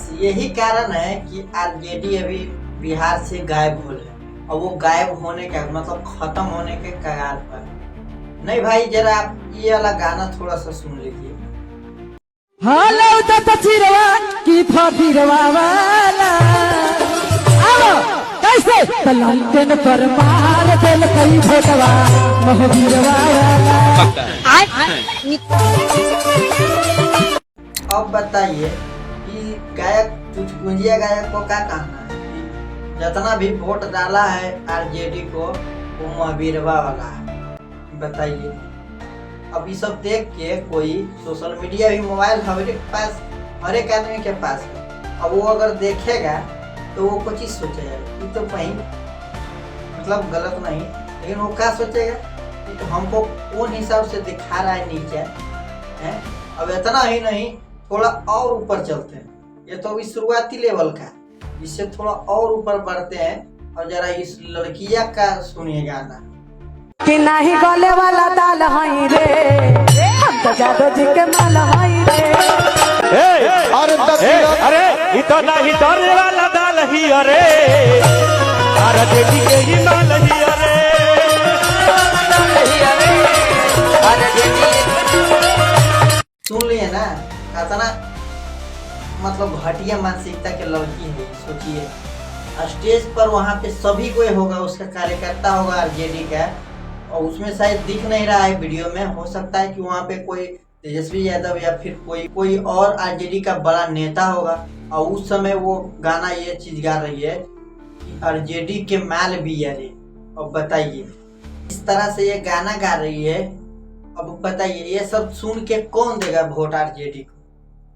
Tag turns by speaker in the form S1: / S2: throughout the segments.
S1: बस यही कारण है कि आरजेडी अभी बिहार से गायब हो रहे और वो गायब होने का मतलब खत्म होने के कगार पर। नहीं भाई, जरा आप ये वाला गाना थोड़ा सा सुन लीजिए।
S2: हालो तो चिरवा की फकीरवा वाला आओ कैसे तलंकन पर मार दिल कई भोटवा महावीरवा वाला।
S1: अब बताइए कि गायक चुचकुंजिया गायक को क्या कहना है कि जितना भी वोट डाला है आरजेडी को वो महावीरवा वाला है। बताइए, अब ये सब देख के कोई सोशल मीडिया भी मोबाइल हर एक आदमी के पास है। अब वो अगर देखेगा तो वो कुछ ही सोचेगा ये तो कहीं मतलब गलत नहीं, लेकिन वो क्या सोचेगा कि तो हमको कौन हिसाब से दिखा रहा है नीचे है। अब इतना ही नहीं, थोड़ा और ऊपर चलते हैं। ये तो अभी शुरुआती लेवल का, इससे थोड़ा और ऊपर बढ़ते हैं और जरा इस लड़किया का सुनिए गाना
S2: कि नहीं गले वाला दाल हई रे हम तो जादू जी के माल हई रे।
S3: अरे इतना ही डरे वाला दाल ही अरे आरजेडी के ही माल ही अरे
S1: सुन लिए ना, कहता ना मतलब घटिया मानसिकता के लड़की है। सोचिए स्टेज पर वहाँ पे सभी कोई होगा, उसका कार्यकर्ता होगा आरजेडी का, और उसमें शायद दिख नहीं रहा है वीडियो में। हो सकता है कि वहाँ पे कोई तेजस्वी यादव या फिर कोई और आरजेडी का बड़ा नेता होगा, और उस समय वो गाना ये चीज गा रही है कि आरजेडी के माल भी अरे। अब बताइए, इस तरह से ये गाना गा रही है। अब बताइए ये सब सुन के कौन देगा वोट आरजेडी को?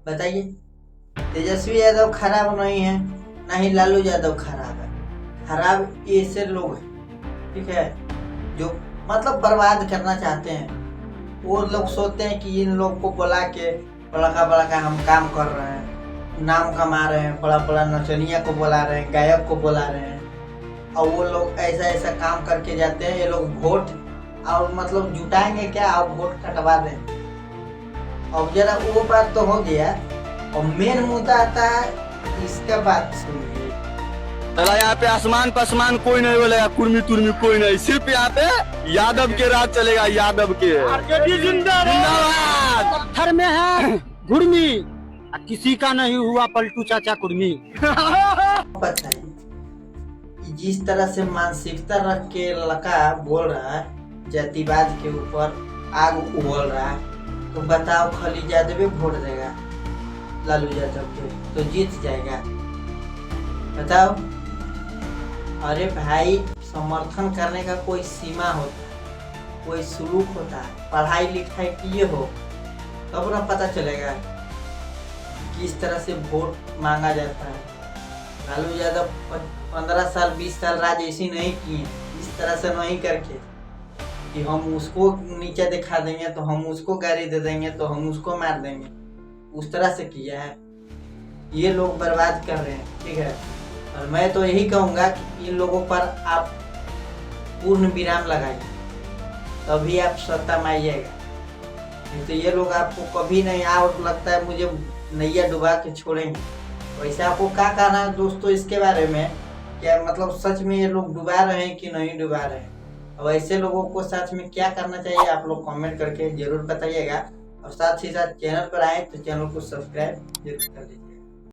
S1: बताइए, तेजस्वी यादव खराब नहीं है, ना ही लालू यादव खराब है। खराब ऐसे लोग हैं, ठीक है, जो मतलब बर्बाद करना चाहते हैं। वो लोग सोचते हैं कि इन लोग को बुला के बड़ा का हम काम कर रहे हैं, नाम कमा रहे हैं, बड़ा नचनिया को बुला रहे हैं, गायक को बुला रहे हैं, और वो लोग ऐसा काम करके जाते हैं। ये लोग वोट और मतलब जुटाएंगे क्या, और वोट कटवा दें। अब जरा वो बात तो हो गया, और मेन मुद्दा आता है इसका बात सुनिए।
S4: चला यहाँ पे आसमान पसमान कोई नहीं बोलेगा, कुर्मी तुर्मी कोई नहीं, सिर्फ यहाँ पे यादव के राज चलेगा, यादव के। जिंदाबाद।
S5: पत्थर में है घुर्मी, किसी का नहीं हुआ पलटू चाचा कुर्मी।
S1: बताइए, जिस तरह से मानसिकता रख के लड़का बोल रहा है, जातिवाद के ऊपर आग उबल रहा है, तो बताओ खाली यादव वोट देगा लालू यादव के तो जीत जाएगा? बताओ। अरे भाई, समर्थन करने का कोई सीमा होता है, कोई सुलूक होता है, पढ़ाई लिखाई किए हो तब ना पता चलेगा किस तरह से वोट मांगा जाता है। लालू यादव 15 साल 20 साल राज ऐसी नहीं किए, इस तरह से नहीं करके कि हम उसको नीचे दिखा देंगे तो हम उसको गाली दे देंगे तो हम उसको मार देंगे, उस तरह से किया है। ये लोग बर्बाद कर रहे हैं, ठीक है। और मैं तो यही कहूँगा कि इन लोगों पर आप पूर्ण विराम लगाइए, तभी आप सत्ता में आइएगा। नहीं तो ये लोग आपको कभी नहीं और लगता है मुझे नैया डुबा के छोड़ेंगे। वैसे आपको क्या कहना है दोस्तों इसके बारे में? क्या मतलब सच में ये लोग डुबा रहे हैं कि नहीं डुबा रहे हैं? अब ऐसे लोगों को सच में क्या करना चाहिए आप लोग कमेंट करके जरूर बताइएगा। और साथ ही साथ चैनल पर आए तो चैनल को सब्सक्राइब जरूर कर लीजिए।